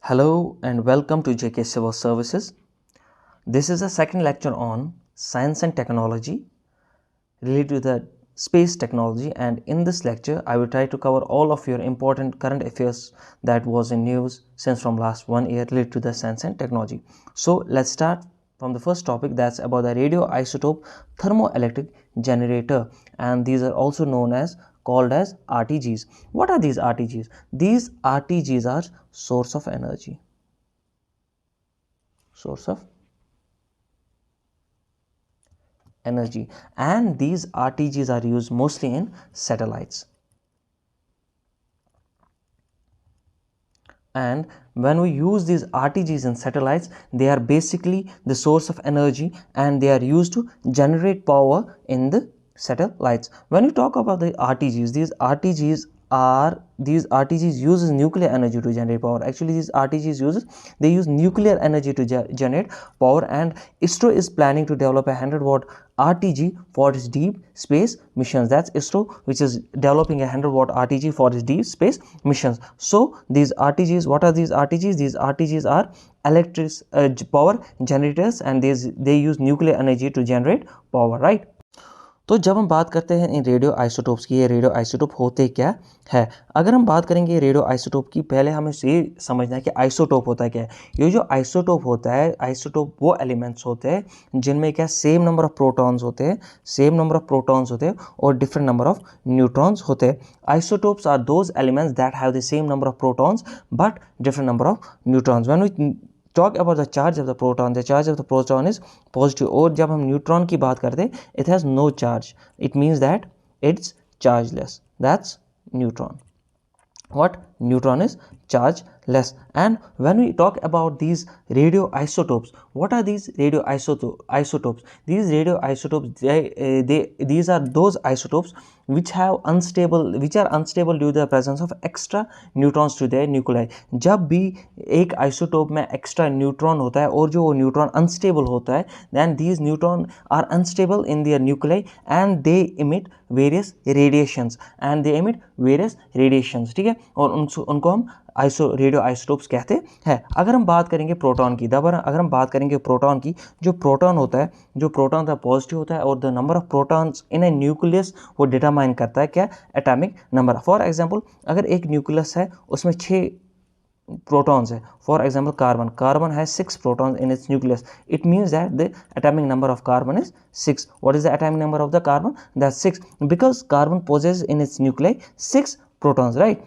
Hello and welcome to JK Civil Services. This is the second lecture on science and technology related to the space technology, and in this lecture I will try to cover all of your important current affairs that was in news since from last 1 year related to the science and technology. So let's start from the first topic, that's about the radioisotope thermoelectric generator, and these are also known as called as RTGs. What are these RTGs? These RTGs are source of energy. Source of energy, and these RTGs are used mostly in satellites. And when we use these RTGs in satellites, they are basically the source of energy and they are used to generate power in the satellites. When you talk about the RTGs, these RTGs uses nuclear energy to generate power. Actually, these RTGs use nuclear energy to generate power, and ISRO is planning to develop a 100-watt RTG for its deep space missions. That's ISRO, which is developing a 100-watt RTG for its deep space missions. So these RTGs, what are these RTGs? These RTGs are electric power generators, and they use nuclear energy to generate power, right? तो जब हम बात करते हैं इन radio isotopes की, ये radio isotope होते क्या है? अगर हम बात करेंगे रेडियो आइसोटोप की, पहले हमें ये समझना है कि आइसोटोप होता क्या है। ये जो आइसोटोप होता है, आइसोटोप वो एलिमेंट्स होते हैं जिनमें क्या सेम नंबर ऑफ प्रोटॉन्स होते हैं और डिफरेंट नंबर ऑफ न्यूट्रॉन्स होते हैं। Isotopes are those elements that have the same number of protons but different number of neutrons. When we talk about the charge of the proton is positive, और जब हम neutron की बात करते हैं, it has no charge, it means that it's chargeless. That's neutron. What? Neutron is chargeless. And when we talk about these radioisotopes, what are these radioisotopes? These radioisotopes, these are those isotopes which are unstable due to the presence of extra neutrons to their nuclei. जब भी एक isotope में extra neutron होता है और जो वो neutron unstable होता है, then these neutron are unstable in their nuclei and they emit various radiations ठीक है, और उनको हम रेडियो आइसोटोप्स कहते हैं। अगर हम बात करेंगे प्रोटॉन की, अगर हम बात करेंगे प्रोटॉन की, जो प्रोटॉन होता है पॉजिटिव होता है, और the number of protons in A nucleus वो डिटरमाइन करता है क्या? Atomic number. फॉर एग्जांपल, अगर एक न्यूक्लियस है उसमें 6 protons है, for example carbon has 6 protons in its nucleus, it means that the atomic number of carbon is 6. What is the atomic number of the carbon? That's 6, because carbon possesses in its nuclei 6 protons, right?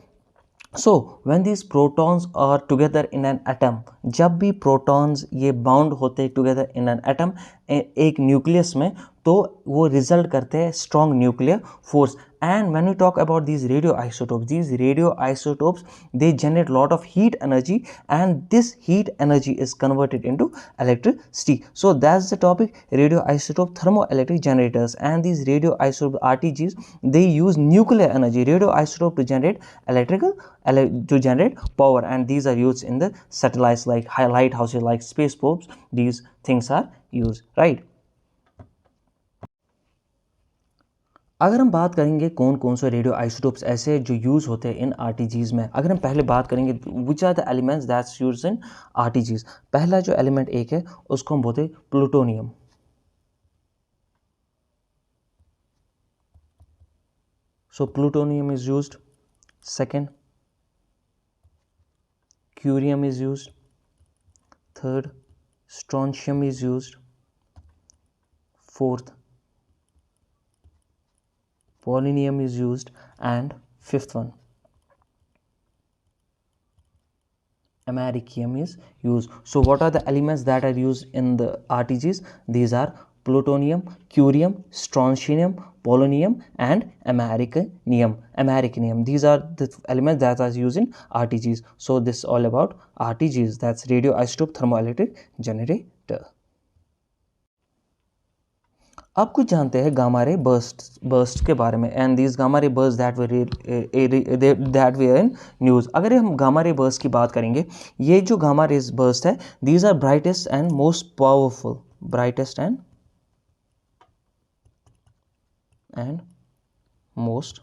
So when these protons are together in an atom, जब भी protons ये bound होते together in an atom एक nucleus में, तो वो result करते हैं strong nuclear force. And when we talk about these radioisotopes, they generate lot of heat energy, and this heat energy is converted into electricity. So that's the topic, radioisotope thermoelectric generators. And these radioisotope RTGs, they use nuclear energy, radioisotope, to generate power, and these are used in the satellites like lighthouses, like space probes. These things are used, right? अगर हम बात करेंगे कौन कौन से radio isotopes ऐसे जो use होते हैं इन आरटीजीज में, अगर हम पहले बात करेंगे which are the elements that's used in RTGs, पहला जो एलिमेंट एक है उसको हम बोलते हैं plutonium. So plutonium is used. Second, curium is used. Third, strontium is used. Fourth, polonium is used. And fifth one, americium is used. So what are the elements that are used in the RTGs? These are plutonium, curium, strontium, polonium, and americanium. These are the elements that are used in RTGs. So this is all about RTGs, that's radioisotope thermoelectric generator. अब कुछ जानते हैं gamma ray burst के बारे में, and this gamma ray burst that way in news. अगर हम gamma ray burst की बात करेंगे, ये जो गामा रे बर्स्ट है, these are brightest and most powerful, most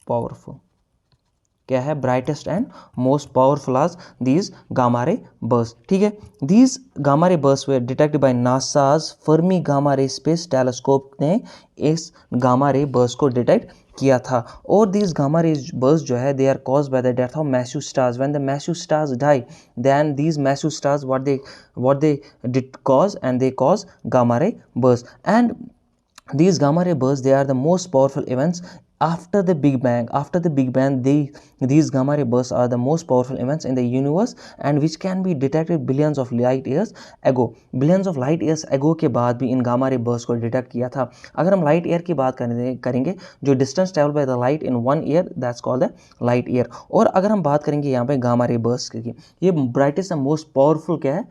powerful क्या है, ब्राइटेस्ट एंड मोस्ट पावरफुल आज दीज गामा रे बर्स्ट, ठीक है। These gamma ray burst were detected by NASA's Fermi gamma ray space telescope ने इस gamma ray burst को detect किया था। और दीज गामा रे बर्स्ट जो है they are cause by the death of massive stars. When the massive stars die then these massive stars what they did cause, and they cause gamma ray bursts. And these gamma ray bursts, they are the most powerful events after the big bang. After the big bang, these gamma ray bursts are the most powerful events in the universe and which can be detected billions of light years ago. Billions of light years ago के बाद भी इन gamma ray bursts को detect किया था। अगर हम light year की बात करेंगे जो distance travel by the light in 1 year, that's called the light year. और अगर हम बात करेंगे यहाँ पे गामा रे बर्स्ट की, ये ब्राइटेस्ट एंड मोस्ट पावरफुल क्या है,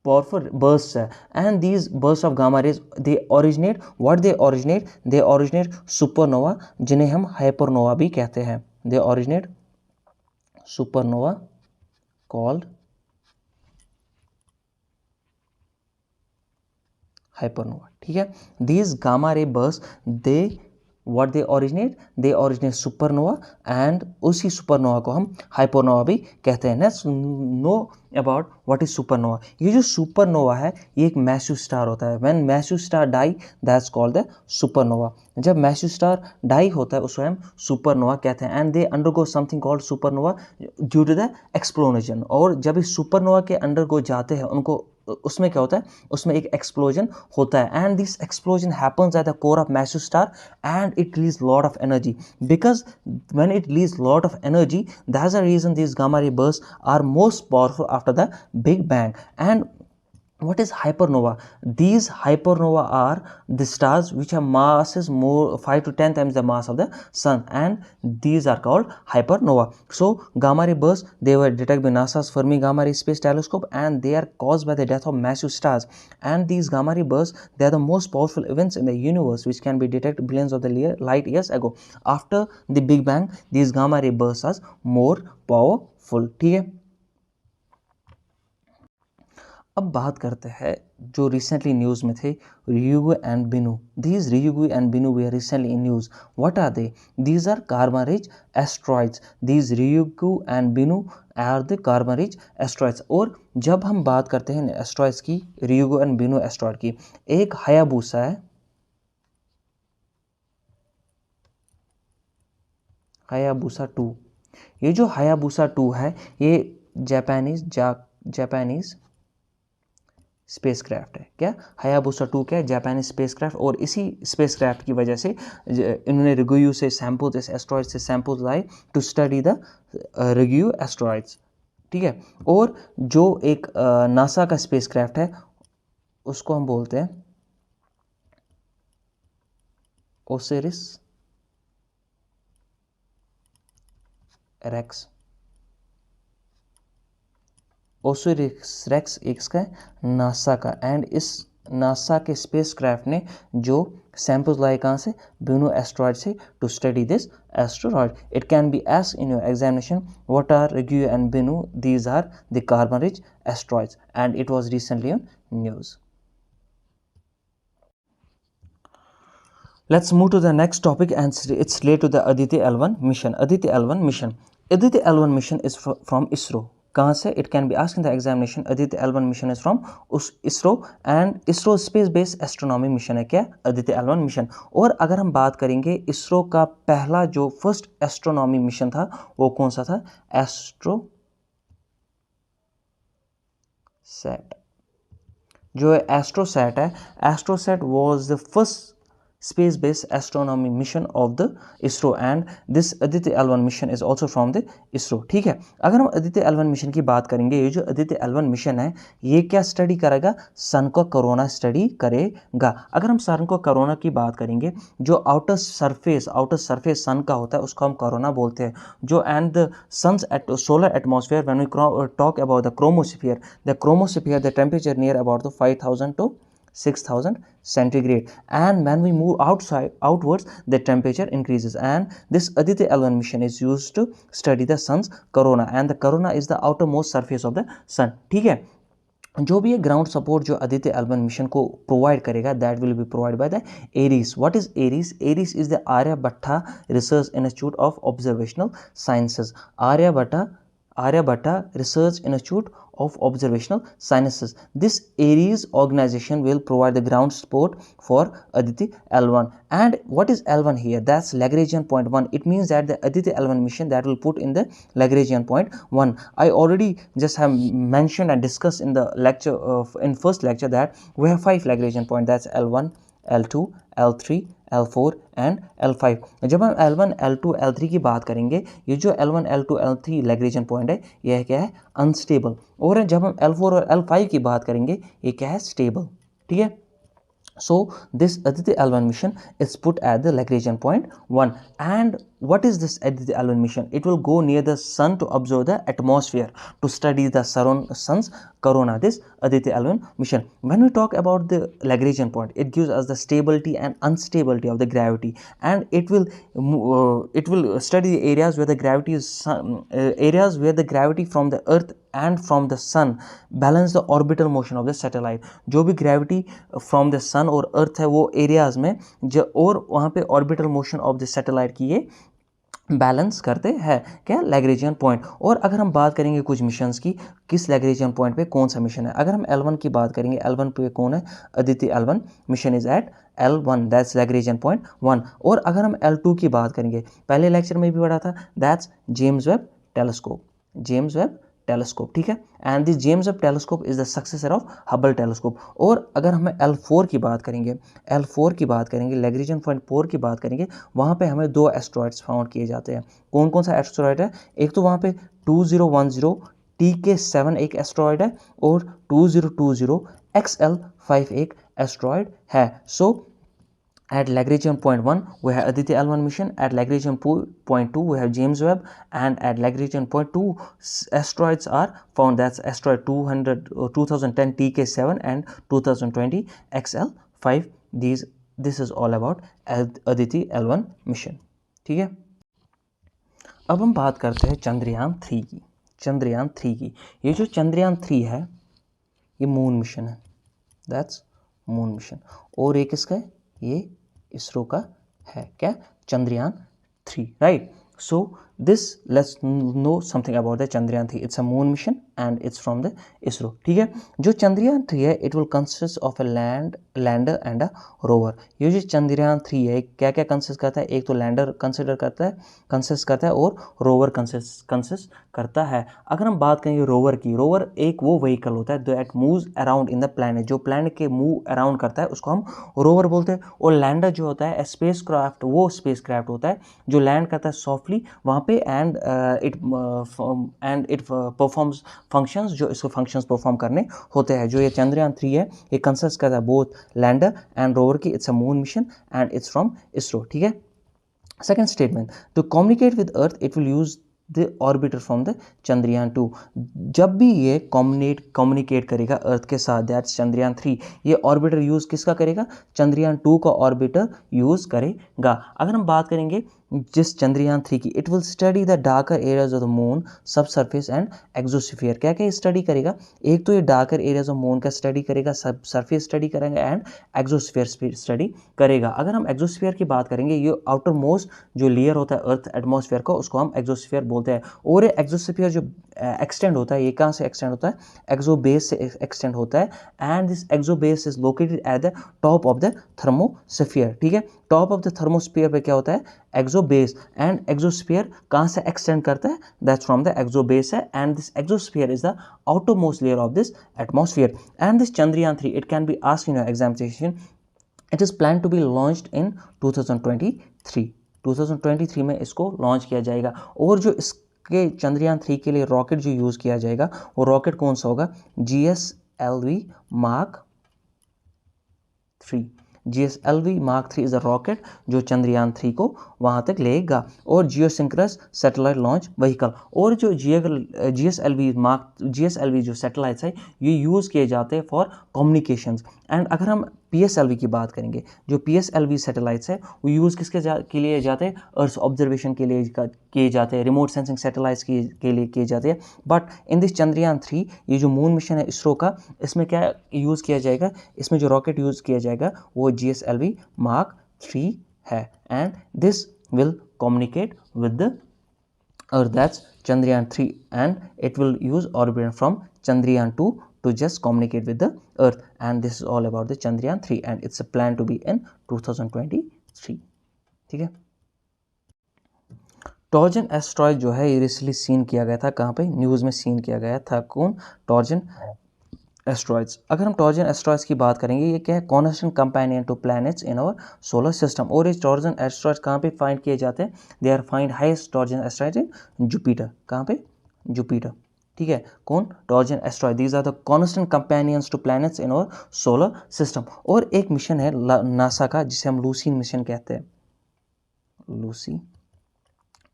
powerful bursts है। and these bursts of gamma rays they originate they originate supernova जिन्हें हम हाइपरनोवा भी कहते हैं। they originate supernova called hypernova, ठीक है। these gamma ray bursts they originate supernova and उसी सुपरनोवा को हम हाइपरनोवा भी कहते हैं। Next know about what is supernova. ये जो सुपरनोवा है ये एक मैसिव स्टार होता है। When massive star die that's called the supernova. जब मैसिव स्टार डाई होता है उसको हम सुपरनोवा कहते हैं। And they undergo something called supernova due to the explosion. और जब इस सुपरनोवा के अंडरगो जाते हैं उनको उसमें क्या होता है, उसमें एक एक्सप्लोजन होता है। And this explosion happens at the core of massive star and it release lot of energy. Because when it release lot of energy that's the reason this gamma ray burst are most powerful after the big bang. And what is hypernova? These hypernova are the stars which have masses more 5 to 10 times the mass of the sun, and these are called hypernova. So gamma ray bursts, they were detected by NASA's Fermi Gamma Ray Space Telescope and they are caused by the death of massive stars. And these gamma ray bursts, they are the most powerful events in the universe which can be detected billions of the light years ago. After the big bang these gamma ray bursts are more powerful, ठीक है। अब बात करते हैं जो recently news में थे, Ryugu and Bennu. These Ryugu and Bennu वे are recently in news. What are they? These are carbon rich asteroids. These Ryugu and Bennu are the carbon rich asteroids. और जब हम बात करते हैं एस्ट्रॉइड्स की, रियुगु एंड बिनु एस्ट्रॉइड की, एक हायाबुसा है, हायाबुसा 2। ये जो हायाबुसा 2 है ये जापानीज स्पेसक्राफ्ट है। क्या हायाबुसा 2 क्या है? Japanese spacecraft. और इसी स्पेसक्राफ्ट की वजह से इन्होंने रिगुयू से सैम्पल्स, इस एस्ट्रॉइड से सैम्पल्स लाए टू स्टडी द रिगुयू एस्ट्रॉइड्स, ठीक है। और जो एक नासा का स्पेसक्राफ्ट है उसको हम बोलते हैं ओसिरिस रेक्स। ओसिरिस रेक्स इसका है नासा का। एंड इस नासा के स्पेसक्राफ्ट ने जो सैंपल्स लाए कहाँ से? बिनु एस्ट्रॉइड से, to study this asteroid. It can be asked in your examination what are Ryugu and Bennu? These are the carbon rich asteroids and it was recently on news. Let's move to the next topic and it's related to the Aditya L1 mission. Aditya L1 mission. Aditya L1 mission is from ISRO. कहाँ से? It can be asked in the examination. Aditya L1 mission is from ISRO and ISRO space based astronomy mission है। क्या? Aditya L1 mission। और अगर हम बात करेंगे ISRO का पहला जो फर्स्ट एस्ट्रोनॉमी मिशन था वो कौन सा था? एस्ट्रोसैट। जो एस्ट्रोसैट है, AstroSat was the first space based astronomy mission of the ISRO and this Aditya L1 mission is also from the ISRO, ठीक है। अगर हम Aditya L1 मिशन की बात करेंगे, ये जो Aditya L1 मिशन है ये क्या स्टडी करेगा? सन को कोरोना स्टडी करेगा। अगर हम सन को कोरोना की बात करेंगे, जो आउटर सरफेस सन का होता है उसको हम कोरोना बोलते हैं। जो and the sun's solar atmosphere when we talk about the chromosphere, the temperature near about the 5000 to 6000 centigrade, and when we move outwards the temperature increases, and this Aditya L1 mission is used to study the sun's corona, and the corona is the outermost surface of the sun, ठीक है। जो भी है ground support जो Aditya L1 mission को provide करेगा, that will be provide by the ARIES. What is ARIES? ARIES is the Aryabhatta research institute of observational sciences. Aryabhatta Research Institute of Observational Sciences. This ARIES organization will provide the ground support for Aditi L1. And what is L1 here? That's Lagrangian point 1. It means that the Aditi L1 mission that will put in the Lagrangian point 1. I already just have mentioned and discussed in the lecture in first lecture that we have 5 Lagrangian points. That's L1, L2, L3, L4 and L5. जब हम L1, L2, L3 की बात करेंगे, ये जो L1, L2, L3 Lagrangian point है, यह क्या है? अनस्टेबल. और जब हम L4 और L5 की बात करेंगे, ये क्या है? स्टेबल. ठीक है. So this Aditi L1 mission is put at the Lagrangian point 1. And what is this Aditi L1 mission? It will go near the sun to observe the atmosphere to study the sun's corona. This Aditi L1 mission. When we talk about the Lagrangian point, it gives us the stability and unstability of the gravity, and it will study the areas where the gravity is areas where the gravity from the earth and from the sun balance the orbital motion of the satellite. जो भी gravity from the sun और अर्थ है वो areas में और वहाँ पे orbital motion of the satellite की ये बैलेंस करते हैं क्या? Lagrangian point. और अगर हम बात करेंगे कुछ मिशंस की, किस लैग्रेंजियन पॉइंट पे कौन सा मिशन है, अगर हम L1 की बात करेंगे, L1 पे कौन है? Aditi L1 mission is at L1, that's Lagrangian point 1. और अगर हम L2 की बात करेंगे, पहले लेक्चर में भी पढ़ा था, that's James Webb telescope. James Webb telescope. ठीक है. And this James Webb telescope is the successor of Hubble telescope. और अगर हमें L4 की बात करेंगे, लैग्रेंजियन पॉइंट 4 की बात करेंगे, वहाँ पे हमें 2 एस्ट्रॉइड्स फाउंड किए जाते हैं. कौन कौन सा एस्ट्रॉइड है? एक तो वहाँ पे 2010 TK7 एक एस्ट्रॉइड है, और 2020 XL5 एक एस्ट्रॉइड है. सो at Lagrangian point 1 we have Aditi L1 mission, at Lagrangian point 2 we have James Webb, and at Lagrangian point 2 asteroids are found. That's asteroid 2010 TK7 and 2020 XL5. This is all about Aditi L1 mission. ठीक है. अब हम बात करते हैं चंद्रयान 3 की. चंद्रयान 3 की, ये जो चंद्रयान 3 है ये मून मिशन है. That's moon mission. और ये किसका है? ये इसरो का है. क्या? Chandrayaan 3, right. So this let's know something about the Chandrayaan 3. It's a moon mission and it's from the ISRO. ठीक है. जो चंद्रयान 3 है, it will consist of a lander and a rover. ये जो चंद्रयान 3 है क्या क्या कंसिस्ट करता है? एक तो लैंडर कंसिस्ट करता है और रोवर कंसिस्ट करता है. अगर हम बात करेंगे रोवर की, रोवर एक वो व्हीकल होता है that moves around in the planet. जो प्लैनेट के मूव अराउंड करता है उसको हम रोवर बोलते हैं. और लैंडर जो होता है स्पेस क्राफ्ट, वो स्पेस क्राफ्ट होता है जो लैंड करता है सॉफ्टली वहाँ पे, एंड इट परफॉर्म्स फंक्शंस, जो इसको फंक्शंस परफॉर्म करने होते हैं. जो ये चंद्रयान 3 है ये कंसिस्ट करता है बोथ लैंडर एंड रोवर की. It's a moon mission and it's from ISRO. ठीक है. Second statement, to communicate with earth it will use the orbiter from the Chandrayaan 2. जब भी ये कम्युनिकेट करेगा अर्थ के साथ, दैट्स चंद्रयान 3, ये ऑर्बिटर यूज़ किसका करेगा? चंद्रयान 2 का ऑर्बिटर यूज़ करेगा. अगर हम बात करेंगे जिस चंद्रयान 3 की, it will study the darker areas of the moon, सब सरफेस एंड एक्सोस्फीयर. क्या क्या स्टडी करेगा? एक तो ये डार्कर एरियाज ऑफ मून का स्टडी करेगा, सब सरफेस स्टडी करेंगे, एंड एक्सोस्फीयर स्टडी करेगा. अगर हम एक्सोस्फीयर की बात करेंगे, ये आउटर मोस्ट जो लेयर होता है अर्थ एटमॉस्फेयर का, उसको हम एक्सोस्फीयर बोलते हैं. और ये एक्सोस्फीयर जो एक्सटेंड होता है, ये कहाँ से एक्सटेंड होता है? एक्सोबेस से एक्सटेंड होता है. And this exobase is located at the top of the thermosphere. ठीक है. टॉप ऑफ द थर्मोस्फीयर पे क्या होता है? एक्सोबेस. एंड एक्सोस्फीयर कहाँ से एक्सटेंड करता है? दैट्स फ्रॉम द एक्सोबेस है. And this exosphere is the outer most layer of this atmosphere. And this Chandrayaan 3, it can be asked in your examination. It is plan to be launched in 2023. 2023 में इसको launch किया जाएगा. और जो इसके चंद्रयान 3 के लिए रॉकेट जो यूज़ किया जाएगा, वो रॉकेट कौन सा होगा? GSLV Mark 3. GSLV Mark 3 is a rocket जो चंद्रयान 3 को वहाँ तक लेगा. और जियोसिंक्रोनस सैटेलाइट लॉन्च व्हीकल. और जो GSLV जो सैटेलाइट्स है, ये यूज़ किए जाते हैं फॉर कम्युनिकेशंस. एंड अगर हम PSLV की बात करेंगे, जो PSLV सैटेलाइट्स है वो यूज़ के लिए जाते हैं, अर्थ ऑब्जर्वेशन के लिए किए जाते हैं, रिमोट सेंसिंग सैटेलाइट्स के लिए किए जाते हैं। बट इन दिस चंद्रयान 3, ये जो मून मिशन है इसरो का, इसमें क्या यूज़ किया जाएगा, इसमें जो रॉकेट यूज़ किया जाएगा वो GSLV Mark 3 है, and this will communicate with the Earth, that's Chandrayaan 3, and it will use orbiter from Chandrayaan 2 to just communicate with the Earth, and this is all about the Chandrayaan 3 and it's a plan to be in 2023. ठीक है। Torsion asteroid जो है ये recently seen किया गया था, कहाँ पे, न्यूज़ में सीन किया गया था, कौन, टॉर्जन एस्ट्रॉयड्स। अगर हम टॉर्जन एस्ट्रॉयड्स की बात करेंगे, ये क्या है, constant companion to planets in our solar system. और ये टॉर्जन एस्ट्रॉयड्स कहाँ पे फाइंड किए जाते हैं, they are find highest trojan asteroids in Jupiter. कहाँ पे, जुपिटर। ठीक है, कौन, trojan asteroid, these are the constant companions to planets in our solar system. और एक मिशन है नासा का जिसे हम लूसी मिशन कहते हैं, Lucy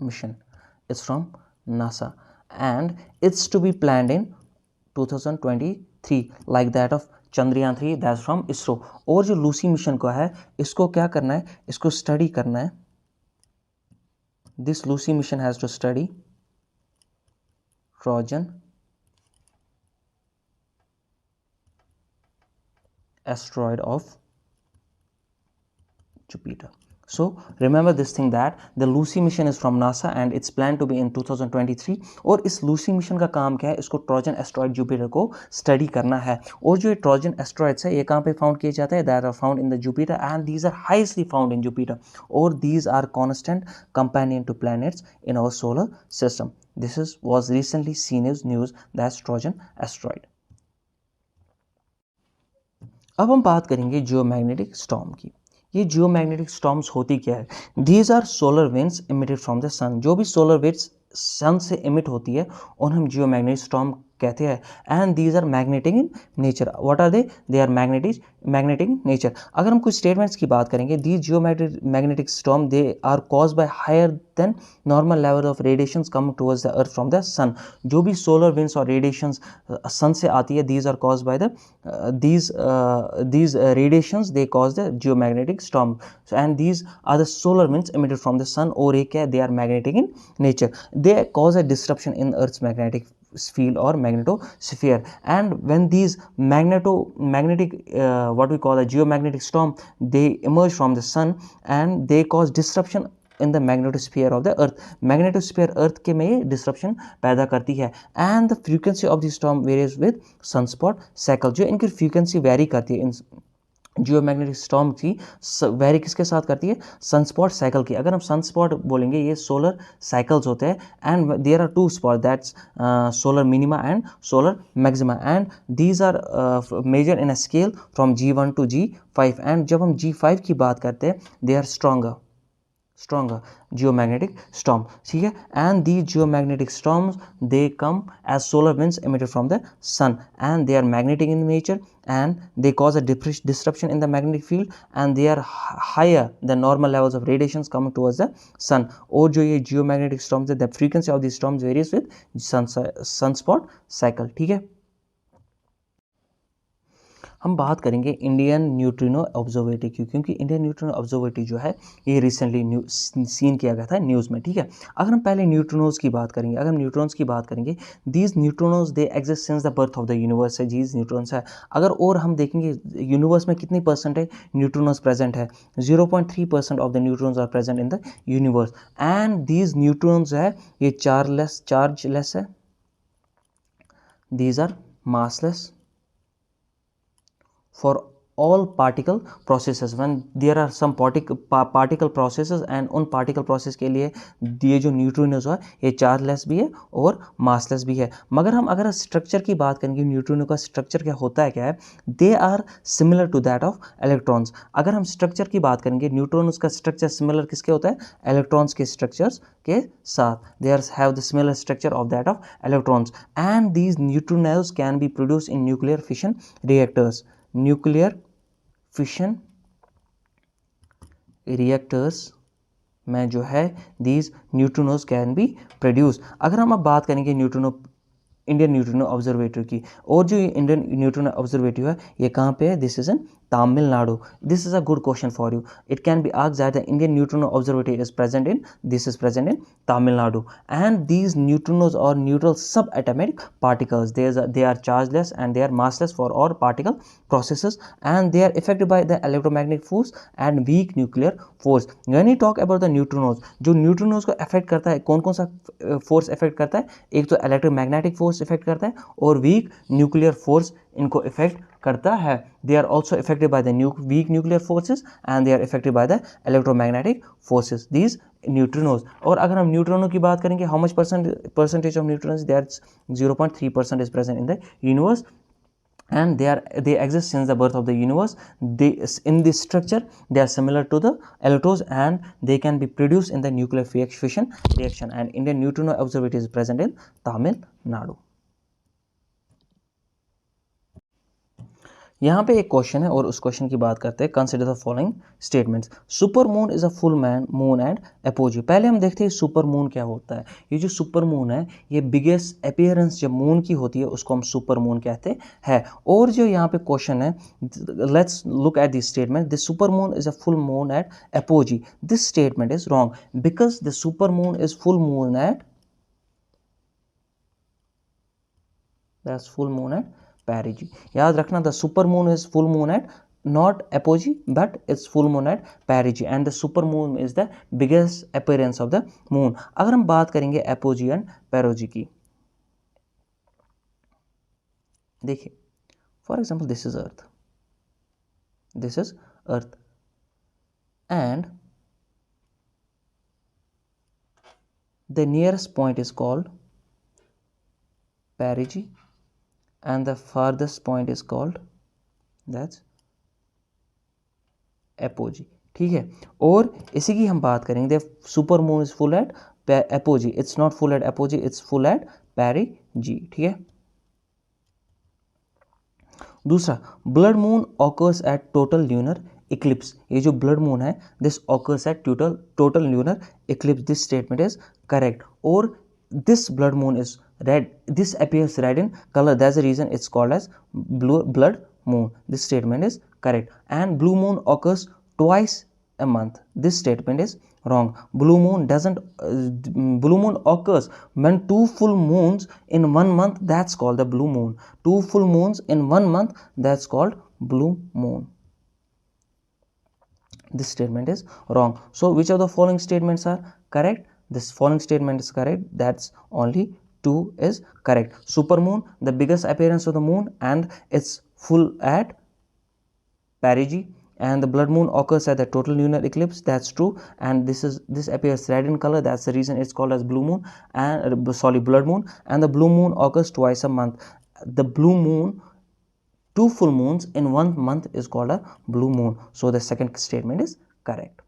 mission is from NASA and it's to be planned in 2023 like that of Chandrayaan 3, that's from ISRO। और जो लूसी मिशन को है इसको क्या करना है, इसको स्टडी करना है। This Lucy mission has to study trojan asteroid of Jupiter. So remember this thing that the Lucy mission is from NASA and it's planned to be in 2023। और इस Lucy mission का काम क्या है, इसको ट्रोजन एस्ट्रॉयड जुपिटर को study करना है। और जो ये ट्रोजन एस्ट्रॉयड्स है ये कहाँ पे फाउंड किए जाते हैं, that are found in the Jupiter and these are highestly found in Jupiter, और these are constant companion to planets in our solar system. This is was recently seen is news, that's Trojan asteroid. अब हम बात करेंगे geomagnetic storm की। ये geomagnetic storms होती क्या है, these are solar winds emitted from the sun. जो भी सोलर विंड्स सन से इमिट होती है उन्हें हम जियोमैग्नेटिक स्टॉर्म कहते हैं, and these are magnetic in nature. What are they are magnetic in nature. अगर हम कुछ स्टेटमेंट्स की बात करेंगे, these geomagnetic storm they are caused by higher than normal level of radiations coming towards the earth from the sun. जो भी solar winds और radiations sun से आती है, these are caused by the these radiations they cause the geomagnetic storm, so and these are the solar winds emitted from the sun, और एक है, they are magnetic in nature, they cause a disruption in earth's magnetic field or magnetosphere, and when these magnetic what we call a geomagnetic storm, they emerge from the sun and they cause disruption in the magnetosphere of the earth. Magnetosphere earth के में ये disruption पैदा करती है, and the frequency of the storm varies with sunspot cycle. जो इनकी frequency vary करती है, इन जियोमैग्नेटिक स्टॉर्म की वेरी किसके साथ करती है, सनस्पॉट साइकिल की। अगर हम सनस्पॉट बोलेंगे, ये सोलर साइकिल्स होते हैं, and there are two spot, that's solar minima and solar maxima, and these are major in a scale from G1 to G5, and जब हम G5 की बात करते हैं, they are stronger geomagnetic storm, ठीक है। and these geomagnetic storms they come as solar winds emitted from the sun, and they are magnetic in nature, and they cause a disruption in the magnetic field, and they are higher than normal levels of radiations coming towards the sun। और जो ये geomagnetic storms है, the frequency of these storms varies with sunspot cycle, ठीक है। हम बात करेंगे Indian neutrino observatory की, क्योंकि इंडियन न्यूट्रिनो ऑब्जर्वेटरी जो है ये रिसेंटली सीन किया गया था न्यूज़ में, ठीक है। अगर हम पहले न्यूट्रिनोज की बात करेंगे, अगर हम न्यूट्रॉन्स की बात करेंगे, these neutrinos they exist since the birth of the universe है, दीज न्यूट्रॉन्स है। अगर और हम देखेंगे यूनिवर्स में कितनी परसेंट है न्यूट्रिनोज प्रेजेंट है, 0.3% of the neutrons are present in the universe, and these neutrons है ये चार्जलेस है, these are massless for all particle processes। when there are some particle processes, and उन particle process के लिए ये जो न्यूट्रिनोज है ये चार्जलेस भी है और मासलेस भी है। मगर हम अगर स्ट्रक्चर की बात करेंगे, न्यूट्रिनो का स्ट्रक्चर क्या होता है, क्या है, they are similar to that of electrons. अगर हम स्ट्रक्चर की बात करेंगे, न्यूट्रॉन्स का स्ट्रक्चर सिमिलर किसके होता है, इलेक्ट्रॉन्स के स्ट्रक्चर्स के साथ, they are have the similar structure of that of electrons, and these neutrinos can be produce in nuclear fission reactors. Nuclear fission reactors में जो है these neutrinos can be produce. अगर हम अब बात करेंगे न्यूट्रिनो इंडियन न्यूट्रिनो ऑब्जर्वेटरी की। और जो ये इंडियन न्यूट्रिनो ऑब्जर्वेटरी है ये कहाँ पे है? This is in Tamil Nadu. This is a good question for you. It can be asked that the Indian Neutrino Observatory is present in, this is present in Tamil Nadu. And these neutrinos are neutral subatomic particles. They are chargeless and they are massless for all particle processes, and they are affected by the electromagnetic force and weak nuclear force. When you talk about the neutrinos, जो neutrinos को affect करता है, कौन कौन सा force affect करता है? एक तो electromagnetic force affect करता है और weak nuclear force इनको affect करता है. They are also affected by the weak nuclear forces and they are affected by the electromagnetic forces. These neutrinos. और अगर हम न्यूट्रॉनों की बात करेंगे, how much percentage of neutrons? That's 0.3% is present in the universe, and they exist since the birth of the universe. They, in this structure, they are similar to the electrons and they can be produced in the nuclear fission reaction. And Indian Neutrino Observatory is present in Tamil Nadu. यहाँ पे एक question है और उस question की बात करते हैं. Consider the following statements. Super moon is a full moon and apogee. पहले हम देखते हैं सुपर मून क्या होता है. ये जो सुपर मून है ये बिगेस्ट अपीयरेंस जब मून की होती है उसको हम सुपर मून कहते हैं. और जो यहाँ पे क्वेश्चन है, let's look at this statement. The super moon is a full moon at apogee. This statement is wrong because the super moon is full moon at, that's full moon at perigee. याद रखना, the super moon is full moon at not apogee but it's full moon at perigee, and the super moon is the biggest appearance of the moon. अगर हम बात करेंगे apogee and perigee की, देखिए for example this is earth, this is earth and the nearest point is called perigee and the farthest point is called, that's apogee. ठीक है. और इसी की हम बात करेंगे, super moon is full at apogee. It's not full at apogee, it's full at perigee. ठीक है. दूसरा, blood moon occurs at total lunar eclipse. ये जो ब्लड मून है this occurs at total lunar eclipse. This statement is correct. और this blood moon is red, this appears red in color, that's the reason it's called as blood moon. This statement is correct. And blue moon occurs twice a month. This statement is wrong. Blue moon occurs when two full moons in 1 month, that's called the blue moon. Two full moons in 1 month, that's called blue moon. This statement is wrong. So which of the following statements are correct? This following statement is correct. That's only 2 is correct. Super moon, the biggest appearance of the moon and it's full at perigee, and the blood moon occurs at the total lunar eclipse, that's true, and this appears red in color, that's the reason it's called as blue moon, and blood moon. And the blue moon occurs twice a month. The blue moon, 2 full moons in 1 month is called a blue moon. So the second statement is correct.